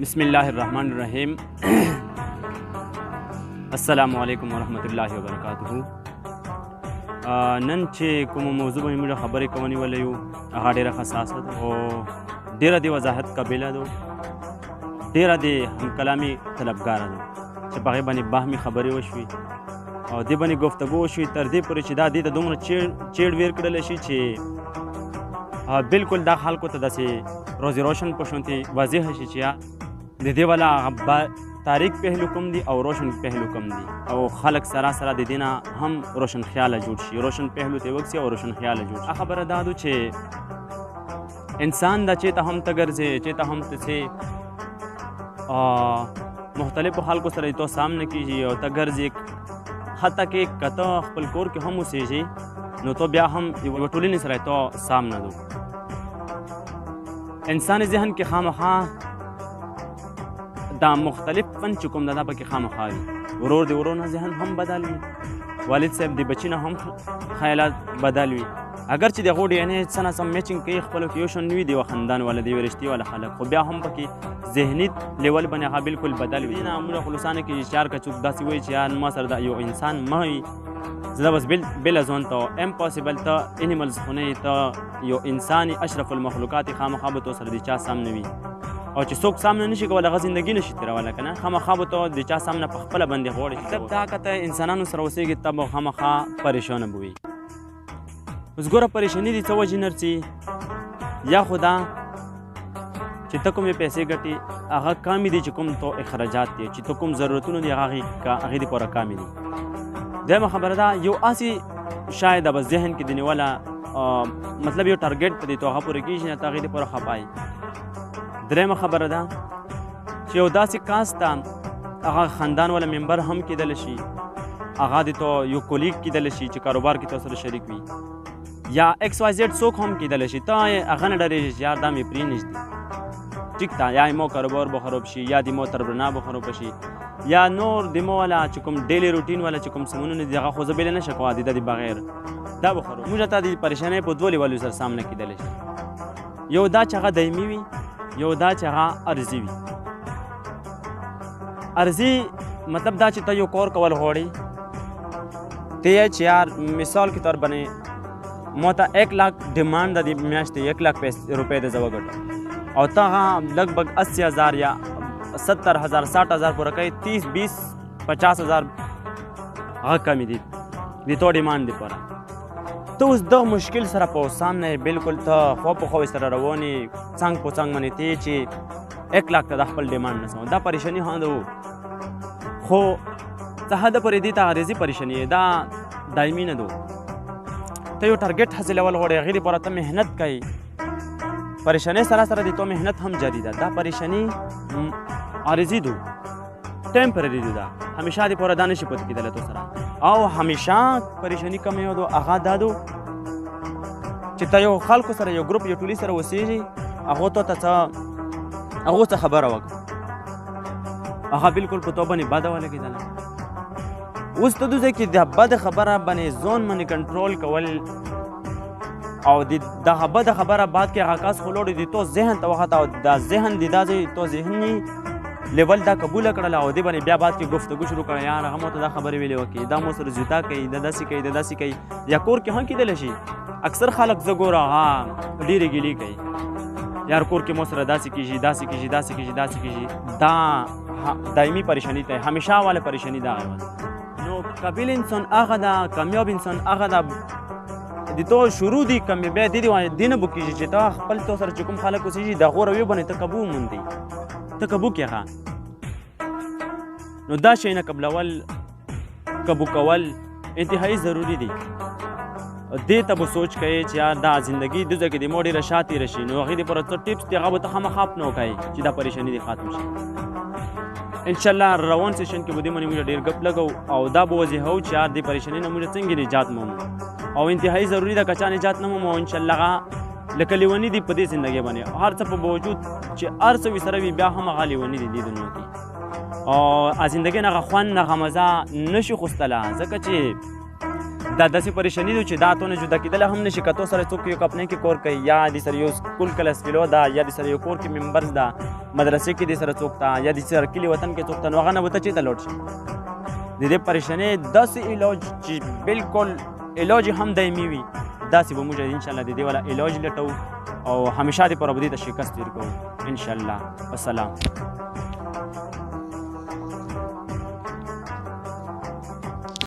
बिस्मिल्लाहिर्रहमानिर्रहीम। अस्सलामुअलैकुम वरहमतुल्लाहि वबरकातुहू। नन چې کوم موضوع باندې موږ خبرې کوونی ولیو هغه ډېره حساسه ده او ډېره د وضاحت قابله ده، ډېره د همکلامي طلبګاره ده چې په هغې باندې باهمي خبرې وشوي او دې باندې گفتگو وشوي تر دې پورې چې دا دې ته دومره چیړ ویر کړلی شي چې بالکل دا خلکو ته داسې روزي روشن په شونتې واضح شي چې د دې والا تاریک پهلو کم دی او روشن پهلو کم دی او خلق سراسره د دینه هم روشن خیاله جوړ شي، روشن پهلو ته وکسي او روشن خیاله جوړ شي. خبره دا ده چې انسان دا چې ته هم ته ګرځې چې ته هم ته مختلفو خلکو سره تو سامنے کیږي او ته ګرځې حتی کې کته خپل کور کې هم اوسېږي نو تو بیا هم یو ټولنې سره تو سامنا دو. انسان ذهن کې خامخا دا مختلف فن چې کوم دا پکې خامخا وي، ورور د ورور نه ذهن هم بدل وي، والد صاحب د بچي نه هم خیالات بدل وي، اگر چې دغه ډي ان اے څه نه سم میچنګ کوي خپلو کې یو شان نه وي د یوه خاندان والا د یوې رشتې والا خلک، خو بیا هم پکې ذهني لیول باندې هغه بالکل بدل وي. نه موږ خلوصانه کې چې یار که څوک داسې وایي چې یار ما سره دا یو انسان مه وي، زه بس بله ځوان ته امپاسبل ته انیملز خو نه ته یو انساني اشرف المخلوقات خامخا به تو سره د چا سامنے وي او چې څوک سامنے نشي کولی هغه زندګي نشي تېرولی که نه، خامخا به ته د چا سامنے په خپله باندې غوړې شي. طب دا که ته انسانانو سره اوسېږي ته به خامخا پریشانه به وي. اوس ګوره پریشاني دي څه وجې نرسي یا خو دا چې ته کومې پیسې ګټې هغه کامې دي چې کوم تو اخراجات دي چې ته کوم ضرورتونه دي هغې دپاره کامې دي. دویمه خبره ده یو اسې شاید به ذهن کې د نیوله مطلب یو ټارګېټ ته دی تو هغه پوره کېږي نه ته هغې دپاره خپایي. درېیمه خبره ده چې یو داسې کاس ته هغه خاندان والا ممبر هم کېدلی شي، هغه د تو یو کولیګ کېدلی شي چې کاروبار کې تو سره شریک وي، یا ایکس وائی زیډ څوک هم کېدلی شي، ته هغه نه ډارېږي چې یار دا مې پرېنږدي ټیک ته یا مو کاروبار به خراب شي یا د مو تربرنا به خراب شي یا نور د مو والا چې کوم ډیلی روټین والا چې کوم سمونونه دي هغه خو زه بېله نه شم کولی د دې بغیر دا به خراب. موږ ته د پریشانۍ په دوه لیولو سره سامنا کېدلی شي، یو دا چې هغه دایمي وي، یو دا چې هغه عرضي وي. عرضي مطلب دا چې ته یو کار کول غواړې ته یې چې یار مثال کے طور باندې ما ته 1 लाख ډیمانډ ده د میاشتې 1 लाख روپۍ د زه وګټم او ته هغه لګ بګ 80,000 یا 70,000 60,000 پوره کوي 30 20 50,000 هغه کمې دي د تو ډیمانډ دپاره. ته اوس دغه مشکل سره په سامنے بالکل ته خوا په خوا سره روانې څنګ په څنګ باندې ته چې 1 लाख ته د خپل ډیمانډ نه سمو دا پریشاني هم ده خو څه حده پورې دې ته عارضي پریشاني دا دایمي نه ده. ته یو ټارګېټ حاصلول غواړې هغې دپاره ته محنت کوې، پریشانۍ سره سره د تو محنت هم جاری ده. دا پریشاني عارضي ده، ټیمپرري ده، همیشه دپاره دا نشي پاتې کېدلی تو سره. او همیشه پریشاني کوم یو ده هغه دا ده چې ته یو خلکو سره یو ګروپ یو ټولي سره اوسېږي هغو ته هغو څه خبره وکړه هغه بالکل په تو باندې بده ولګېدله. اوس ته دوی کې د بده خبره باندې ځان باندې کنټرول کول او د دغه بده خبره بعد کې هغه کس خلوړي د تو ذهن ته وخته او دا ذهن د دا تو ذهني لیول دا قبوله کړله او دې باندې بیا بعد کې گفتگو شروع کړه یار هغه مو ته دا خبرې ویلې وکړي دا مو سره زیتا کوي دا داسې کوي دا داسې کوي یا کور کې هم کېدلی شي. اکثر خلک زه ګوره ډېرې ګیلې کوي یار کور کې مو سره داسې کېږي داسې کېږي داسې کېږي داسې کېږي دا دایمي پریشاني ته همیشه والا پریشاني دا غوي. نو قابل انسان هغه ده کامیاب انسان هغه ده د تو شروع دي کامیابی دې دې نه به کېږي چې ته خپل تو سره چې کوم خلک اوسېږي د هغو رویو باندې ته قبو وموندې ته قبو کې هغه نو دا شی نه قبلول قبو کول انتهایی ضروري دي. دې ته به سوچ کوئ چې یار دا زندګي دغه کې د مو ډېره شا تېره شي نو هغې دپاره څه ټپس دي هغه به ته خامخا اپنوکئ چې دا پریشاني دې ختم شي. انشاءالله روان سیشن کې به دې باندې موږ ډېر ګپ لګو او دا به وضیحو چې یار دې پریشاني نه موږ څنګه نجات مومو او انتهایی ضروري ده که چا نجات نه مومو انشاءالله هغه لکه لیوني دي په دې زندګۍ باندې هر څه په باوجود چې هر څه وي سره وي بیا هم هغه لیوني دي دې دنیا کې او زندګۍ نه هغه خوند هغه مزه نشي خوستله ځکه چې دا داسې پریشانی ده چې دا تو نه جدا کېدلی هم نشي که تو سره څوک یو کپنۍ کې کور کوي یا د سره یو سکول کلاس فیلو ده یا د سره یو کور کې ممبرز ده مدرسې کې دې سره څوک ته یا دې سره کلي وطن کې څوک ته نو هغه نه به ته چېرته لوټ شي د دې پریشانۍ داسې علاج چې بالکل علاج هم دایمي وي داسې به موږ انشاءالله د دې والا علاج لټوو او همیشه دې پر به دې ته شکست ورکوو انشاءالله. والسلام.